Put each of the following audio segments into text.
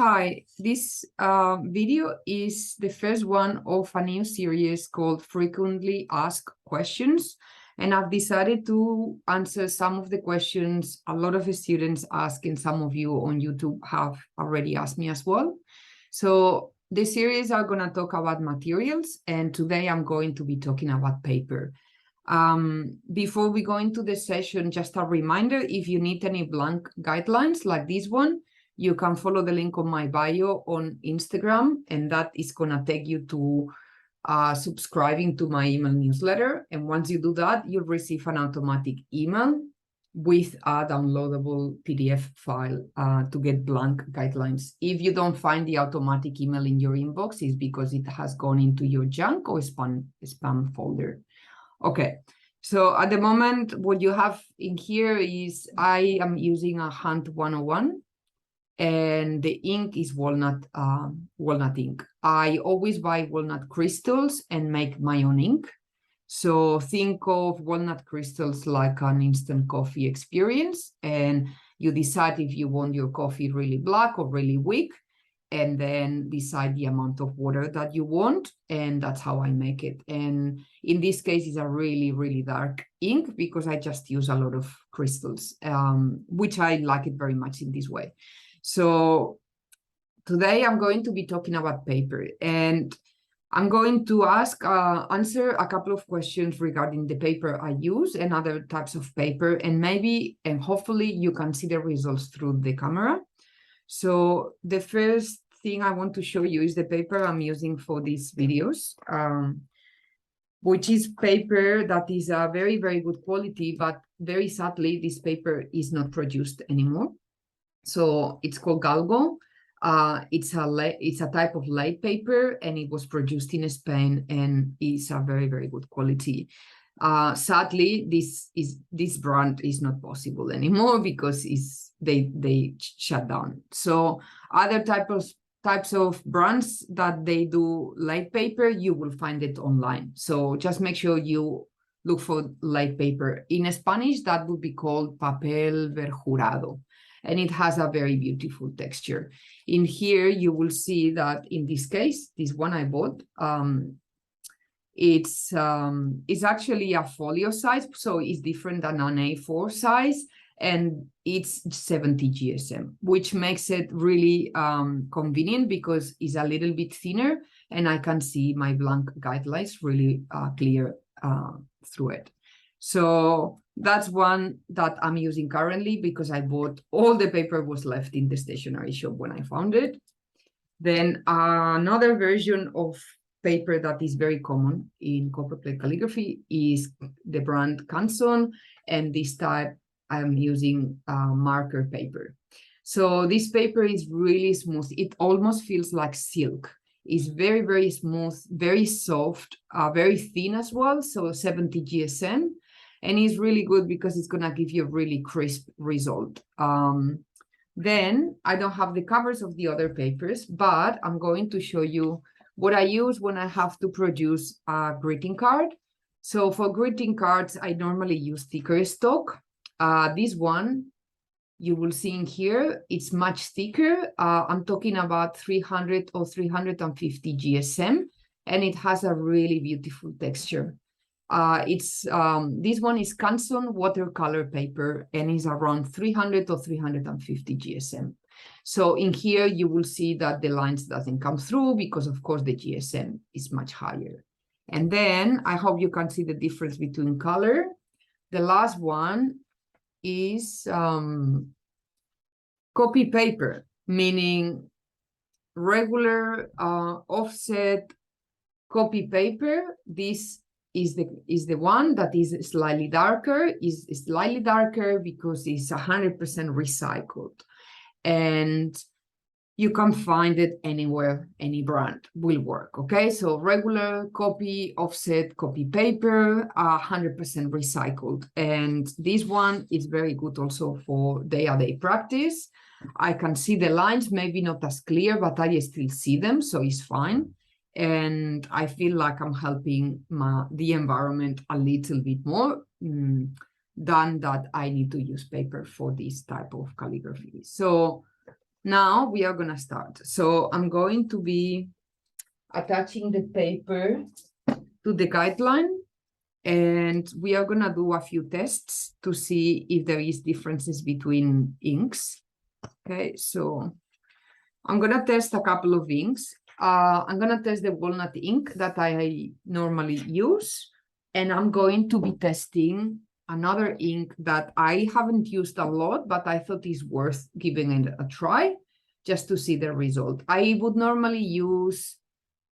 Hi, this video is the first one of a new series called Frequently Asked Questions. And I've decided to answer some of the questions a lot of students ask, and some of you on YouTube have already asked me as well. So the series are going to talk about materials, and today I'm going to be talking about paper. Before we go into the session, just a reminder, if you need any blank guidelines like this one, you can follow the link on my bio on Instagram, and that is going to take you to subscribing to my email newsletter. And once you do that, you'll receive an automatic email with a downloadable PDF file to get blank guidelines. If you don't find the automatic email in your inbox, it's because it has gone into your junk or spam folder. Okay. So at the moment, what you have in here is I am using a Hand 101. And the ink is walnut ink. I always buy walnut crystals and make my own ink. So think of walnut crystals like an instant coffee experience, and you decide if you want your coffee really black or really weak, and then decide the amount of water that you want, and that's how I make it. And in this case, it's a really, really dark ink because I just use a lot of crystals, which I like it very much in this way. So today I'm going to be talking about paper, and I'm going to answer a couple of questions regarding the paper I use and other types of paper, and hopefully you can see the results through the camera. So the first thing I want to show you is the paper I'm using for these videos, which is paper that is a very, very good quality, but very sadly, this paper is not produced anymore. So it's called Galgo. It's a type of light paper, and it was produced in Spain, and is a very, very good quality. Sadly, this brand is not possible anymore because they shut down. So other types of brands that they do light paper, you will find it online. So just make sure you look for light paper. In Spanish, that would be called papel verjurado. And it has a very beautiful texture. In here, you will see that in this case, this one I bought, it's actually a folio size, so it's different than an A4 size, and it's 70 GSM, which makes it really convenient because it's a little bit thinner, and I can see my blank guidelines really clear through it. So that's one that I'm using currently because I bought all the paper was left in the stationery shop when I found it. Then another version of paper that is very common in Copperplate calligraphy is the brand Canson, and this type I'm using marker paper. So this paper is really smooth. It almost feels like silk. It's very, very smooth, very soft, very thin as well, so 70 GSM. And it's really good because it's going to give you a really crisp result. Then I don't have the covers of the other papers, but I'm going to show you what I use when I have to produce a greeting card. So for greeting cards, I normally use thicker stock. This one, you will see in here, it's much thicker. I'm talking about 300 or 350 GSM, and it has a really beautiful texture. This one is Canson watercolor paper, and is around 300 or 350 GSM. So in here, you will see that the lines doesn't come through because, of course, the GSM is much higher. And then I hope you can see the difference between color. The last one is copy paper, meaning regular offset copy paper. This is the one that is slightly darker, because it's 100% recycled, and you can find it anywhere. Any brand will work. Okay, so regular copy, offset copy paper, 100% recycled, and this one is very good also for day-to-day practice. I can see the lines, maybe not as clear, but I still see them, so it's fine. And I feel like I'm helping the environment a little bit more than that I need to use paper for this type of calligraphy. So Now we are going to start. So I'm going to be attaching the paper to the guideline, and we are going to do a few tests to see if there is differences between inks. Okay, so I'm going to test a couple of inks. I'm going to test the Walnut ink that I normally use, and I'm going to be testing another ink that I haven't used a lot, but I thought is worth giving it a try just to see the result. I would normally use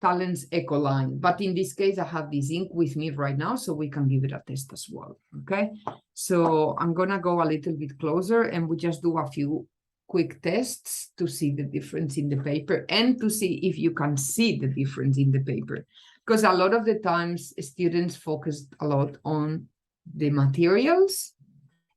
Talent's Ecoline, but in this case, I have this ink with me right now, so we can give it a test as well, okay? So I'm gonna go a little bit closer and we just do a few quick tests to see the difference in the paper and to see if you can see the difference in the paper. Because a lot of the times students focus a lot on the materials,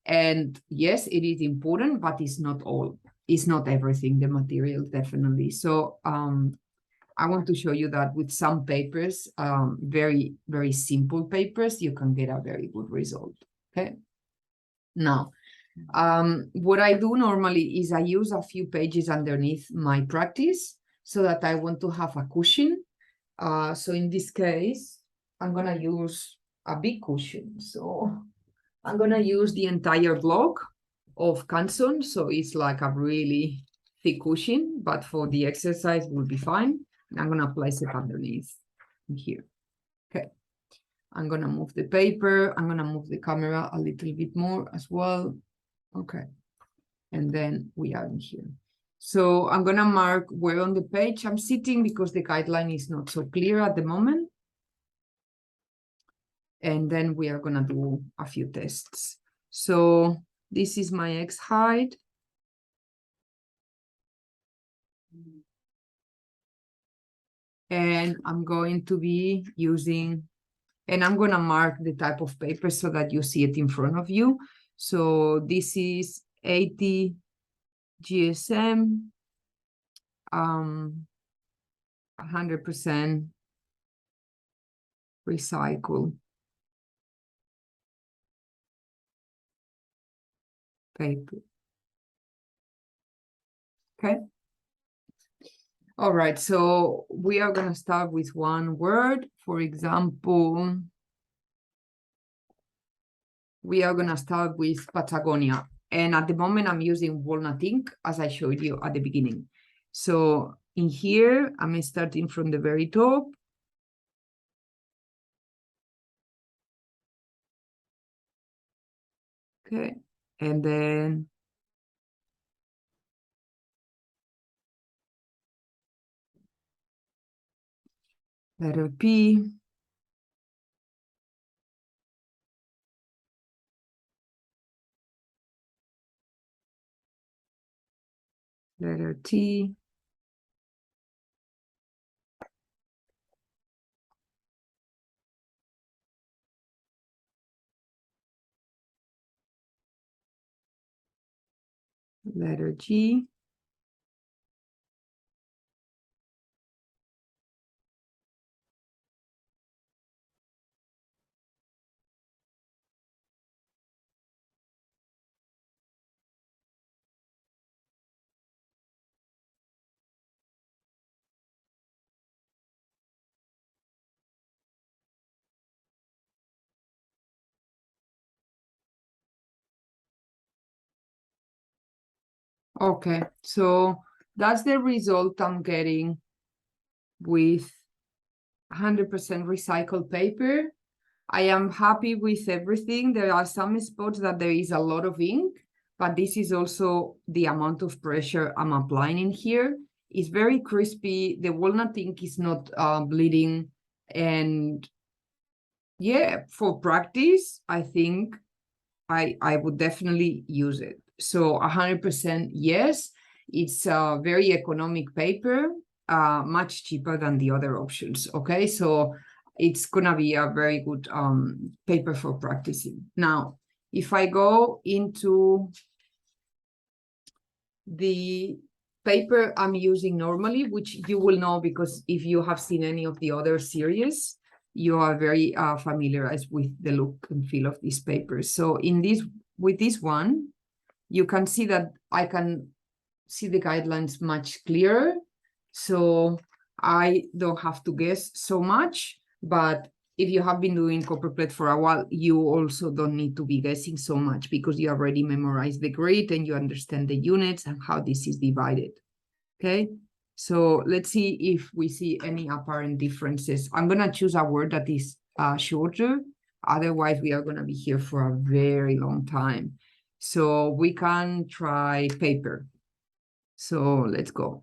and yes, it is important, but it's not all. It's not everything, the material, definitely. So I want to show you that with some papers, very, very simple papers, you can get a very good result, okay? Now, what I do normally is I use a few pages underneath my practice so that I want to have a cushion. So in this case, I'm gonna use a big cushion. So I'm gonna use the entire block of Canson. So it's like a really thick cushion, but for the exercise will be fine. And I'm gonna place it underneath here. Okay. I'm gonna move the paper. I'm gonna move the camera a little bit more as well. Okay. And then we are in here. So I'm gonna mark where on the page I'm sitting because the guideline is not so clear at the moment. And then we are gonna do a few tests. So this is my X height. And I'm going to be using, and I'm gonna mark the type of paper so that you see it in front of you. So this is 80 GSM, 100% recycled paper. Okay. All right, so we are gonna start with one word. For example, we are gonna start with Patagonia. And at the moment, I'm using Walnut ink, as I showed you at the beginning. So in here, I'm starting from the very top. Okay, and then letter P. Letter T. Letter G. Okay, so that's the result I'm getting with 100% recycled paper. I am happy with everything. There are some spots that there is a lot of ink, but this is also the amount of pressure I'm applying in here. It's very crispy. The walnut ink is not bleeding. And yeah, for practice, I think I would definitely use it. So 100% yes, it's a very economic paper, much cheaper than the other options, okay? So it's gonna be a very good paper for practicing. Now, if I go into the paper I'm using normally, which you will know because if you have seen any of the other series, you are very familiarized with the look and feel of these papers. So in this, with this one, you can see that I can see the guidelines much clearer. So I don't have to guess so much, but if you have been doing Copperplate for a while, you also don't need to be guessing so much because you already memorized the grid and you understand the units and how this is divided. Okay, so let's see if we see any apparent differences. I'm gonna choose a word that is shorter. Otherwise, we are gonna be here for a very long time. So we can try paper. So let's go.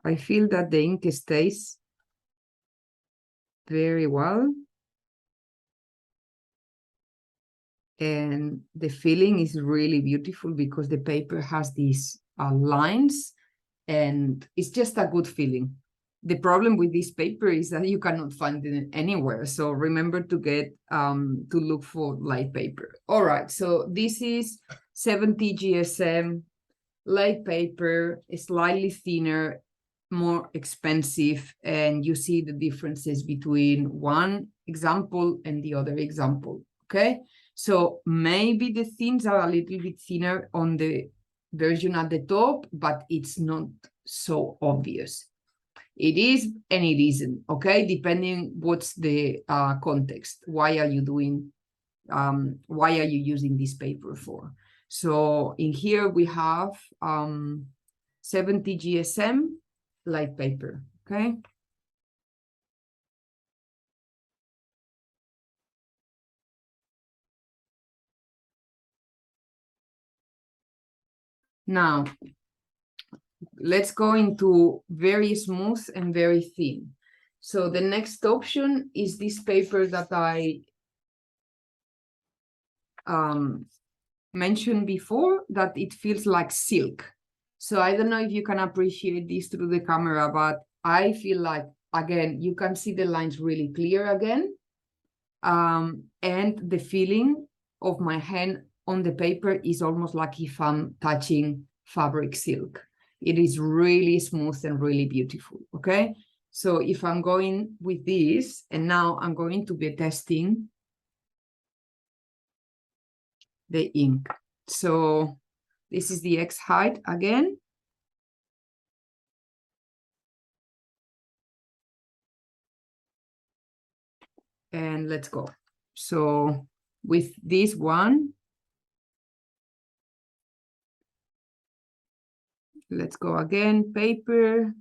I feel that the ink stays very well. And the feeling is really beautiful because the paper has these lines and it's just a good feeling. The problem with this paper is that you cannot find it anywhere. So remember to get to look for light paper. All right, so this is 70 GSM light paper, slightly thinner, more expensive, and you see the differences between one example and the other example. Okay, so maybe the thins are a little bit thinner on the version at the top, but it's not so obvious. It is and it isn't, okay, depending what's the context. Why are you doing why are you using this paper for? So in here we have 70 GSM light paper, okay? Now, let's go into very smooth and very thin. So the next option is this paper that I mentioned before, that it feels like silk. So I don't know if you can appreciate this through the camera, but I feel like, again, you can see the lines really clear again. And the feeling of my hand on the paper is almost like if I'm touching fabric silk. It is really smooth and really beautiful, okay? So if I'm going with this, and now I'm going to be testing the ink. So this is the X height again. And let's go. So with this one, let's go again, paper.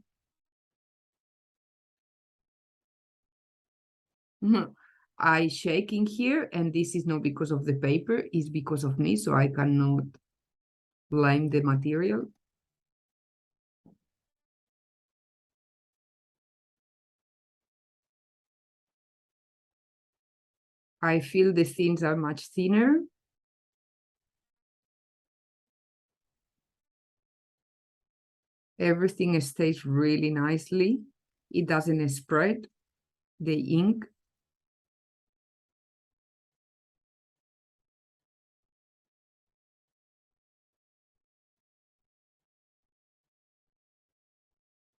I shaking here, and this is not because of the paper, it's because of me, so I cannot blame the material. I feel the thins are much thinner. Everything stays really nicely. It doesn't spread the ink.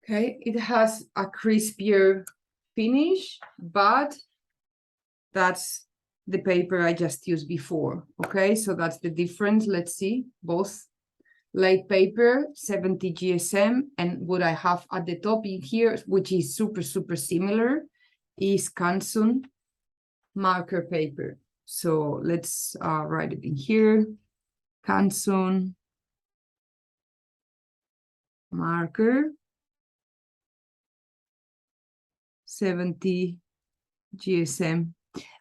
Okay, it has a crispier finish, but that's the paper I just used before. Okay, so that's the difference. Let's see, both light paper, 70 GSM, and what I have at the top in here, which is super, super similar, is Canson Marker paper. So let's write it in here. Canson Marker, 70 GSM.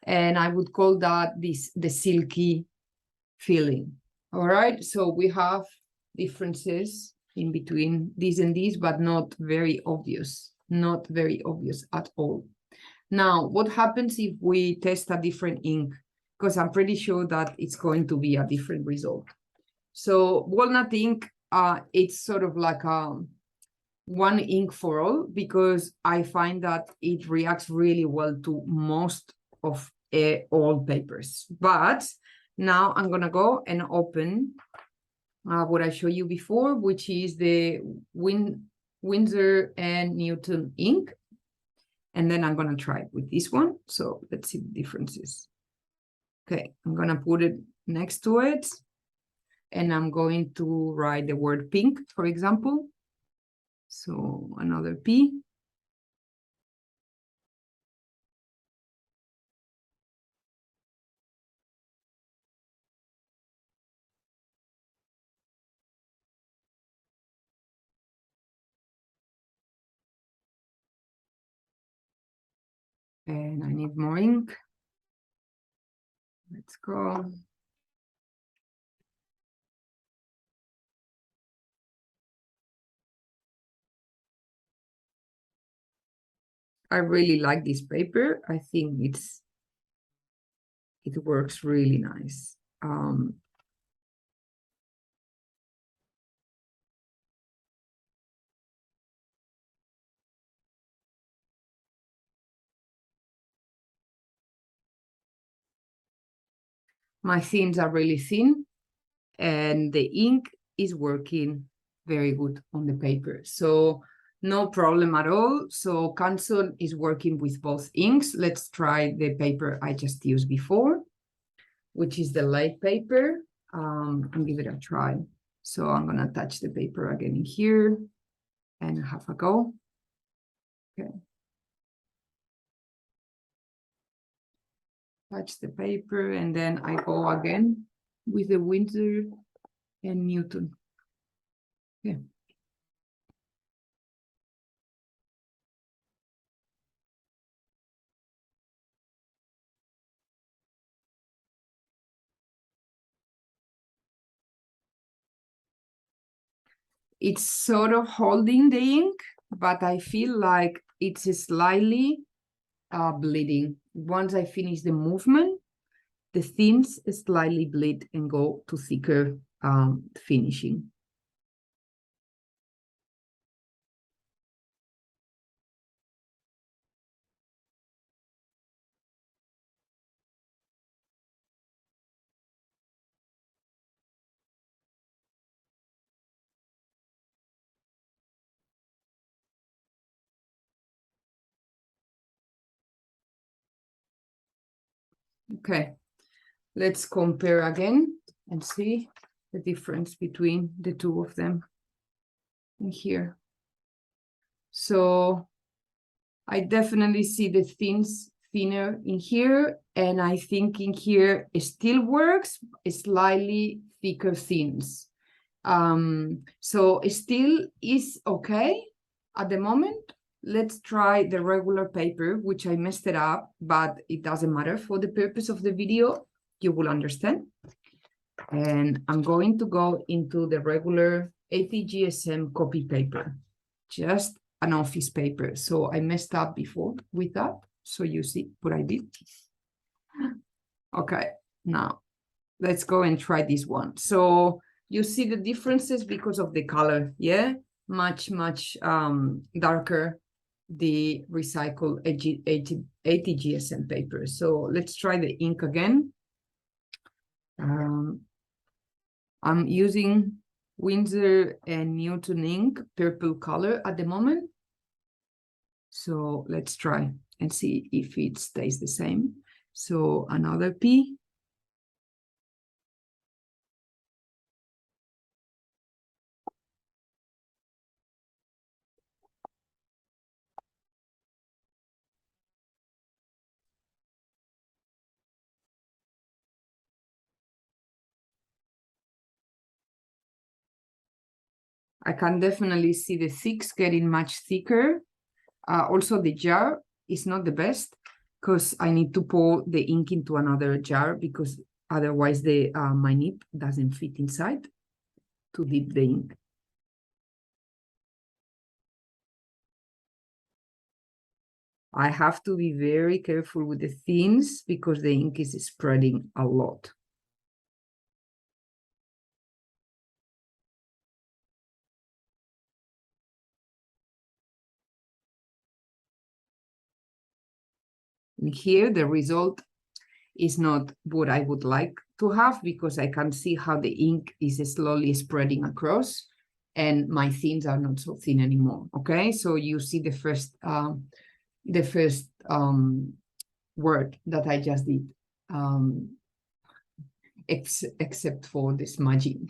And I would call that the silky feeling. All right, so we have differences in between these and these, but not very obvious, not very obvious at all. Now, what happens if we test a different ink? Because I'm pretty sure that it's going to be a different result. So walnut ink, it's sort of like one ink for all because I find that it reacts really well to most of all papers. But now I'm gonna go and open what I showed you before, which is the Winsor and Newton ink. And then I'm gonna try it with this one. So let's see the differences. Okay, I'm gonna put it next to it. And I'm going to write the word pink, for example. So another P. And I need more ink. Let's go. I really like this paper. I think it works really nice. My themes are really thin, and the ink is working very good on the paper. So no problem at all. So Canson is working with both inks. Let's try the paper I just used before, which is the light paper, and give it a try. So I'm gonna touch the paper again in here and have a go. Okay. Touch the paper, and then I go again with the Winsor and Newton. Yeah. It's sort of holding the ink, but I feel like it's slightly bleeding. Once I finish the movement, the themes slightly bleed and go to thicker finishing. Okay, let's compare again and see the difference between the two of them in here. So I definitely see the thinner in here, and I think in here it still works, slightly thicker thins. So it still is okay at the moment. Let's try the regular paper, which I messed it up, but it doesn't matter for the purpose of the video. You will understand. And I'm going to go into the regular ATGSM copy paper, just an office paper. So I messed up before with that. So you see what I did. Okay, now let's go and try this one. So you see the differences because of the color, yeah? Much darker, the recycled ATGSM paper. So let's try the ink again. I'm using Winsor and Newton ink, purple color at the moment. So let's try and see if it stays the same. So another P. I can definitely see the thicks getting much thicker. Also, the jar is not the best because I need to pour the ink into another jar because otherwise the my nib doesn't fit inside to dip the ink. I have to be very careful with the thins because the ink is spreading a lot. And here, the result is not what I would like to have, because I can see how the ink is slowly spreading across and my themes are not so thin anymore. Okay, so you see the first word that I just did, except for this margin.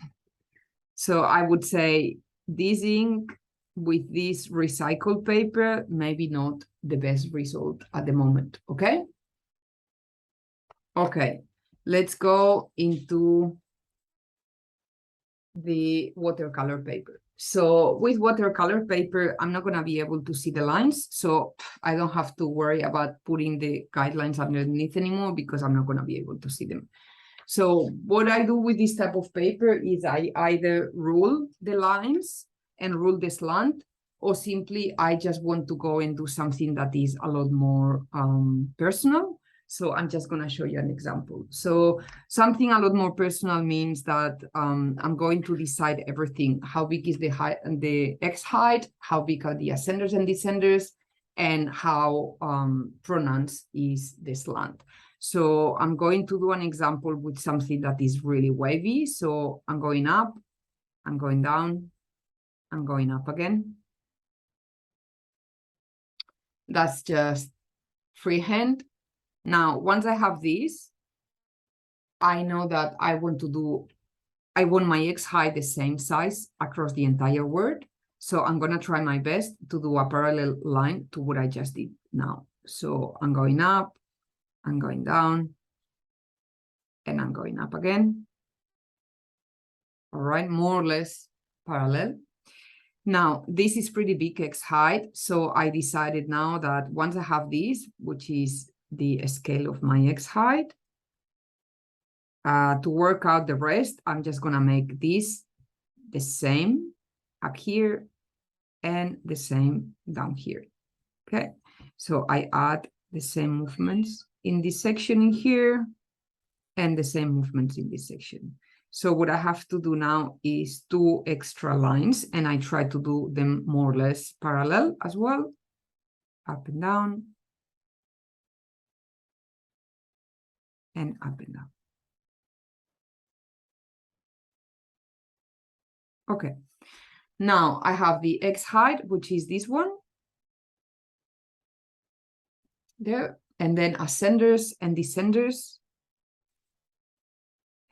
So I would say this ink with this recycled paper, maybe not the best result at the moment. Okay. Okay, let's go into the watercolor paper. So with watercolor paper, I'm not going to be able to see the lines. So I don't have to worry about putting the guidelines underneath anymore, because I'm not going to be able to see them. So what I do with this type of paper is I either rule the lines and rule the slant, or simply I just want to go and do something that is a lot more personal. So I'm just going to show you an example. So something a lot more personal means that I'm going to decide everything. How big is the height and the X height? How big are the ascenders and descenders? And how pronounced is the slant? So I'm going to do an example with something that is really wavy. So I'm going up, I'm going down, I'm going up again. That's just freehand. Now, once I have this, I know that I want my X height the same size across the entire word. So I'm going to try my best to do a parallel line to what I just did now. So I'm going up, I'm going down, and I'm going up again. All right, more or less parallel. Now, this is pretty big X height. So I decided now that once I have this, which is the scale of my X height, to work out the rest, I'm just going to make this the same up here and the same down here. Okay, so I add the same movements in this section in here and the same movements in this section. So what I have to do now is 2 extra lines, and I try to do them more or less parallel as well, up and down, and up and down. Okay, now I have the X height, which is this one. There, and then ascenders and descenders.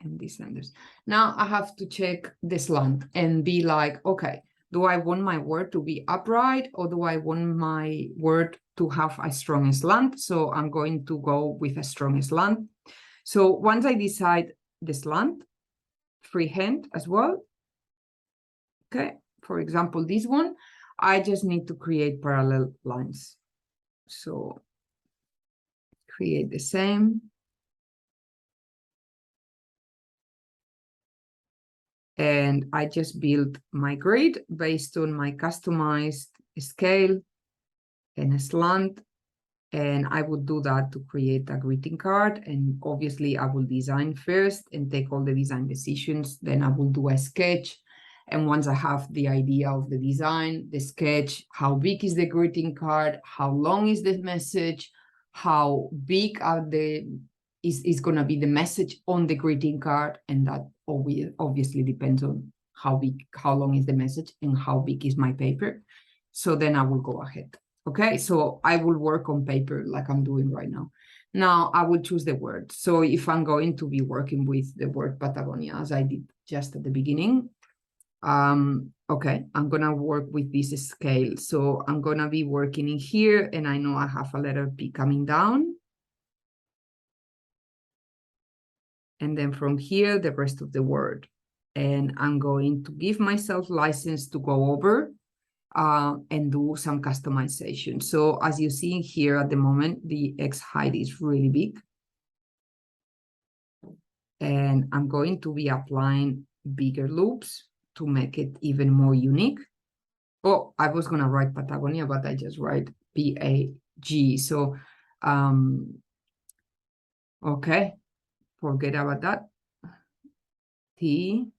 And descenders. Now I have to check the slant and be like, okay, do I want my word to be upright, or do I want my word to have a strong slant? So I'm going to go with a strong slant. So once I decide the slant, freehand as well. Okay, for example, this one, I just need to create parallel lines. So create the same. And I just build my grid based on my customized scale and a slant. And I would do that to create a greeting card. And obviously I will design first and take all the design decisions. Then I will do a sketch. And once I have the idea of the design, the sketch, how big is the greeting card, how long is the message, how big are is going to be the message on the greeting card, and that obviously depends on how long is the message and how big is my paper. So then I will go ahead. Okay, so I will work on paper like I'm doing right now. Now I will choose the word. So if I'm going to be working with the word Patagonia, as I did just at the beginning, okay, I'm gonna work with this scale. So I'm gonna be working in here, and I know I have a letter P coming down. And then from here, the rest of the word. And I'm going to give myself license to go over and do some customization. So as you see here at the moment, the X height is really big. And I'm going to be applying bigger loops to make it even more unique. Oh, I was gonna write Patagonia, but I just write P-A-G. So, okay, forget about that. T-E,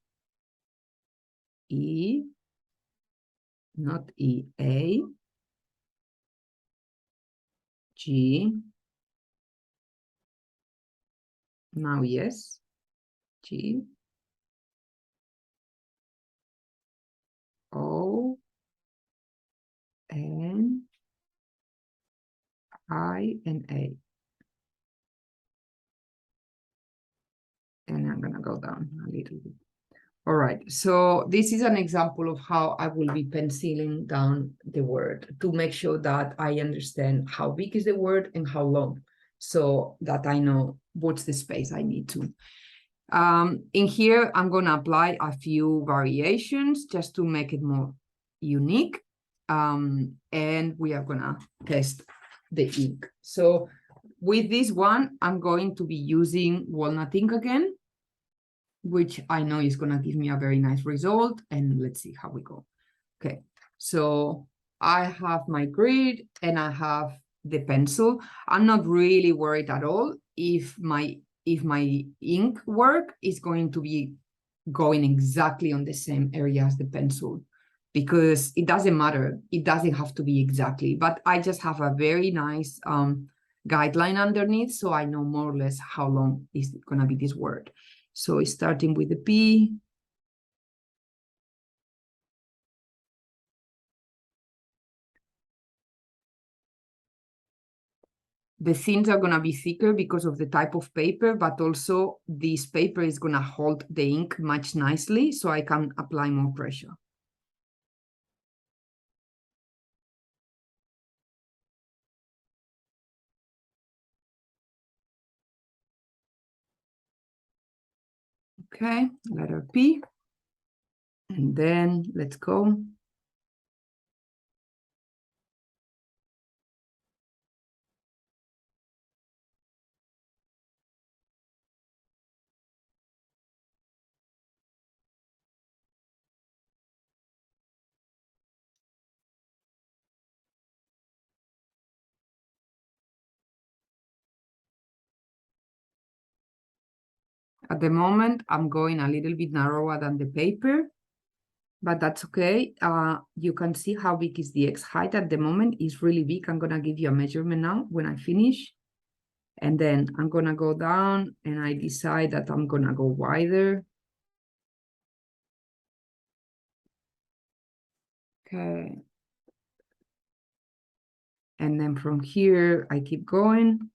not E-A, G, Now, yes. G. O. N. I and A. And I'm gonna go down a little bit. All right, so this is an example of how I will be penciling down the word to make sure that I understand how big is the word and how long, so that I know what's the space I need to. In here, I'm gonna apply a few variations just to make it more unique. And we are gonna test the ink. So with this one, I'm going to be using Walnut ink again, which I know is going to give me a very nice result. And let's see how we go. Okay, so I have my grid and I have the pencil. I'm not really worried at all if my ink work is going to be going exactly on the same area as the pencil, because it doesn't matter. It doesn't have to be exactly, but I just have a very nice guideline underneath, so I know more or less how long is going to be this word. So starting with the P. The thinns are going to be thicker because of the type of paper, but also this paper is going to hold the ink much nicely, so I can apply more pressure. Okay, letter P. And then let's go. At the moment, I'm going a little bit narrower than the paper, but that's okay. You can see how big is the X height at the moment. It's really big. I'm going to give you a measurement now when I finish. And then I'm going to go down and I decide that I'm going to go wider. Okay. And then from here, I keep going.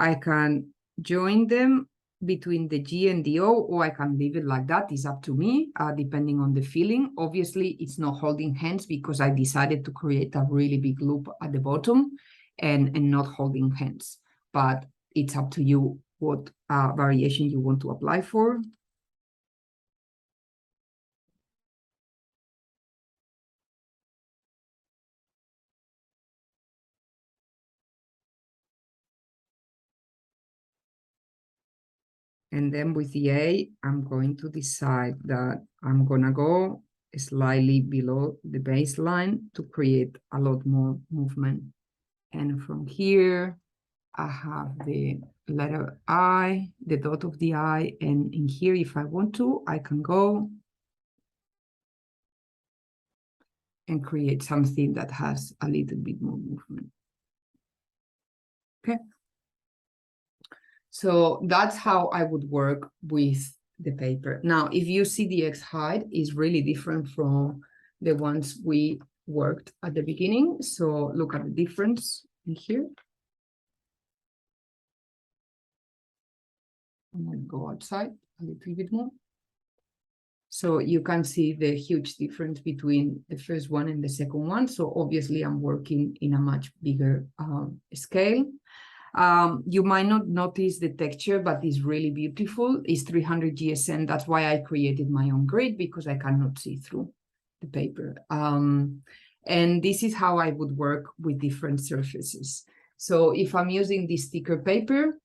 I can join them between the G and the O, or I can leave it like that. It's up to me, depending on the feeling. Obviously, it's not holding hands because I decided to create a really big loop at the bottom and not holding hands. But it's up to you what variation you want to apply for. And then with the A, I'm going to decide that I'm going to go slightly below the baseline to create a lot more movement. And from here, I have the letter I, the dot of the I, and in here, if I want to, I can go and create something that has a little bit more movement. Okay. So that's how I would work with the paper. Now, if you see the X height is really different from the ones we worked at the beginning. So look at the difference in here. I'm going to go outside a little bit more. So you can see the huge difference between the first one and the second one. So obviously I'm working in a much bigger scale. You might not notice the texture, but it's really beautiful. It's 300 GSM. That's why I created my own grid, because I cannot see through the paper. And this is how I would work with different surfaces. So if I'm using this sticker paper,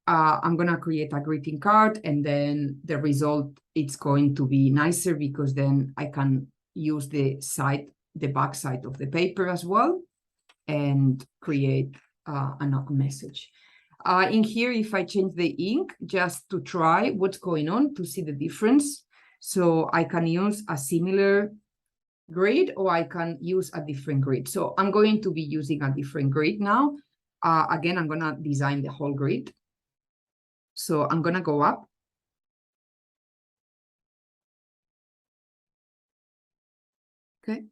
I'm going to create a greeting card, and then the result, it's going to be nicer because then I can use the back side of the paper as well and create a message. In here, if I change the ink just to try what's going on to see the difference, so I can use a similar grid, or I can use a different grid. So I'm going to be using a different grid now. Again, I'm gonna design the whole grid. So I'm gonna go up. Okay.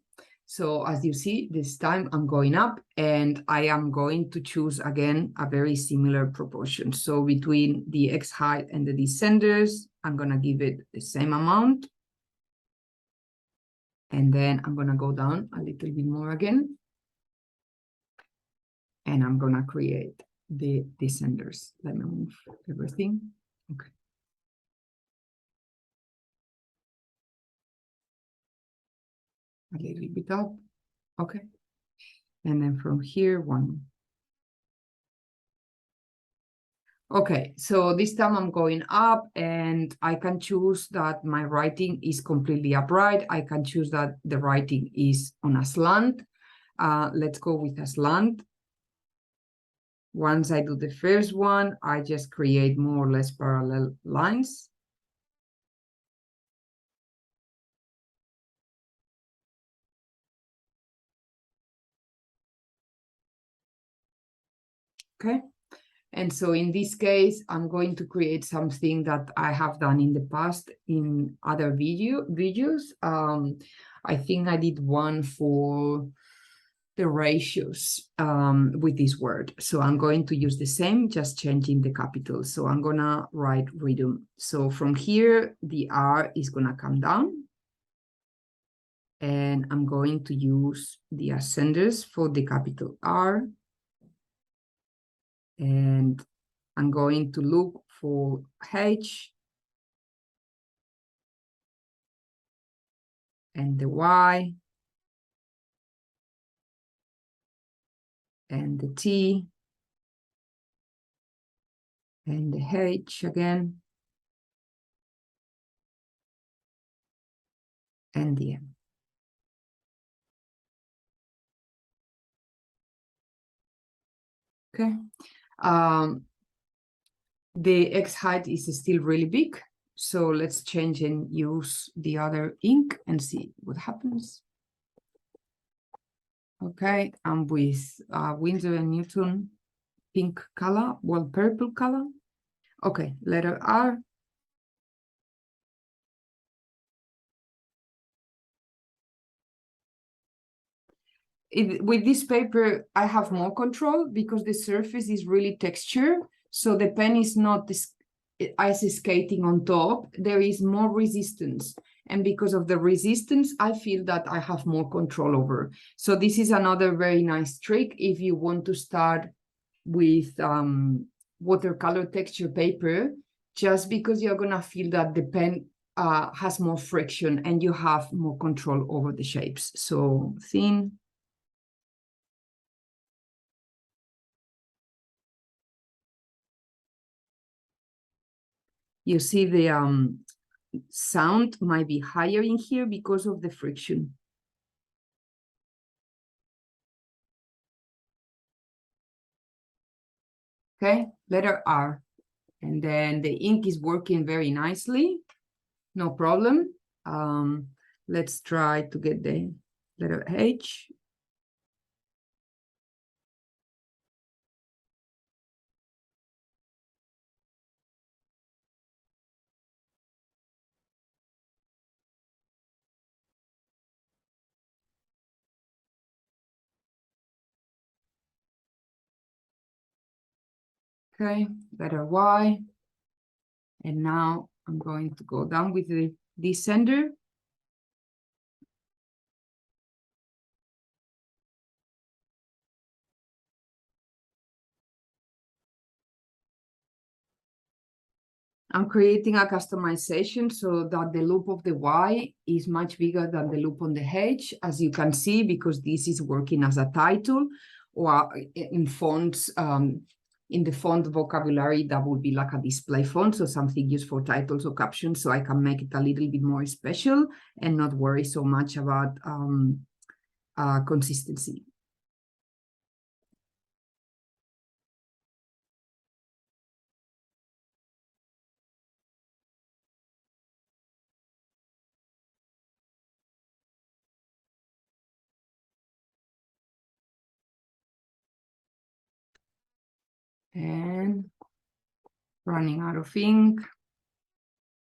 So as you see, this time I'm going up and I am going to choose again a very similar proportion. So between the X height and the descenders, I'm gonna give it the same amount. And then I'm gonna go down a little bit more again. And I'm gonna create the descenders. Let me move everything. Okay. A little bit up. Okay. And then from here, one. Okay, so this time I'm going up and I can choose that my writing is completely upright. I can choose that the writing is on a slant. Let's go with a slant. Once I do the first one, I just create more or less parallel lines. Okay. And so in this case, I'm going to create something that I have done in the past in other videos. I think I did one for the ratios with this word. So I'm going to use the same, just changing the capital. So I'm gonna write rhythm. So from here, the R is gonna come down. And I'm going to use the ascenders for the capital R. And I'm going to look for H and the Y and the T and the H again and the M. Okay. The X height is still really big. So let's change and use the other ink and see what happens. Okay, I'm with Winsor Newton pink color, well, purple color. Okay, letter R. With this paper, I have more control because the surface is really texture. So the pen is not this ice skating on top. There is more resistance. And because of the resistance, I feel that I have more control over. So this is another very nice trick if you want to start with watercolor texture paper, just because you're gonna feel that the pen has more friction and you have more control over the shapes. So thin. You see the sound might be higher in here because of the friction. Okay, letter R. And then the ink is working very nicely. No problem. Let's try to get the letter H. Okay, letter Y. And now I'm going to go down with the descender. I'm creating a customization so that the loop of the Y is much bigger than the loop on the H, as you can see, because this is working as a title, or in fonts, in the font vocabulary, that would be like a display font, so something used for titles or captions, so I can make it a little bit more special and not worry so much about consistency. And running out of ink.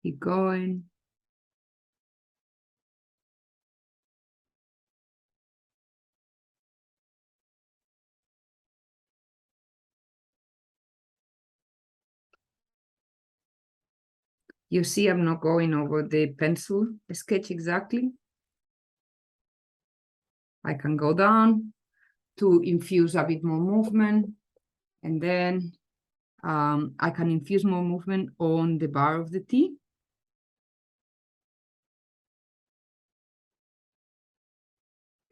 Keep going. You see, I'm not going over the pencil sketch exactly. I can go down to infuse a bit more movement, and then I can infuse more movement on the bar of the T.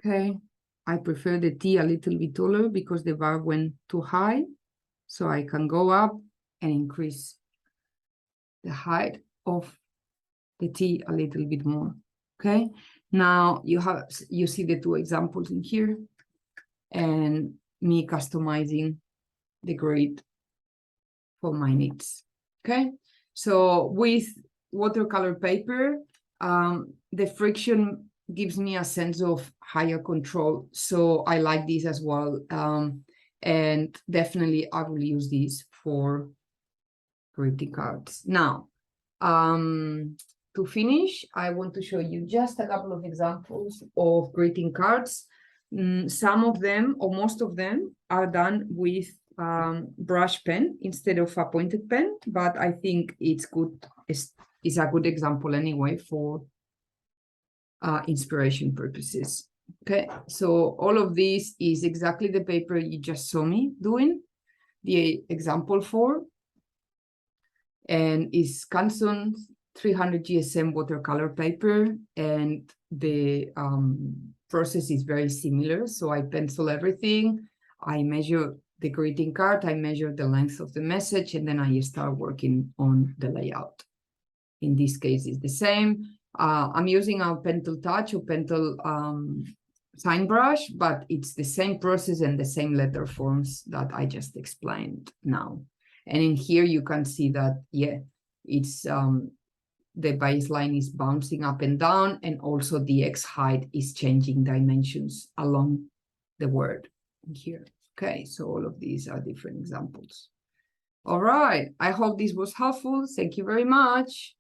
Okay, I prefer the T a little bit taller because the bar went too high. So I can go up and increase the height of the T a little bit more. Okay, now you see the two examples in here and me customizing the grid for my needs. Okay, so with watercolor paper, the friction gives me a sense of higher control. So I like this as well. And definitely I will use this for greeting cards. Now, to finish, I want to show you just a couple of examples of greeting cards. Some of them, or most of them, are done with brush pen instead of a pointed pen, but I think it's good. It's a good example anyway for inspiration purposes. Okay, so all of this is exactly the paper you just saw me doing the example for, and is Canson 300 GSM watercolor paper, and the process is very similar. So I pencil everything, I measure the greeting card, I measure the length of the message, and then I start working on the layout. In this case, it's the same. I'm using a Pentel Touch or Pentel sign brush, but it's the same process and the same letter forms that I just explained now. And in here, you can see that, yeah, it's the baseline is bouncing up and down, and also the X height is changing dimensions along the word here. Okay, so all of these are different examples. All right, I hope this was helpful. Thank you very much.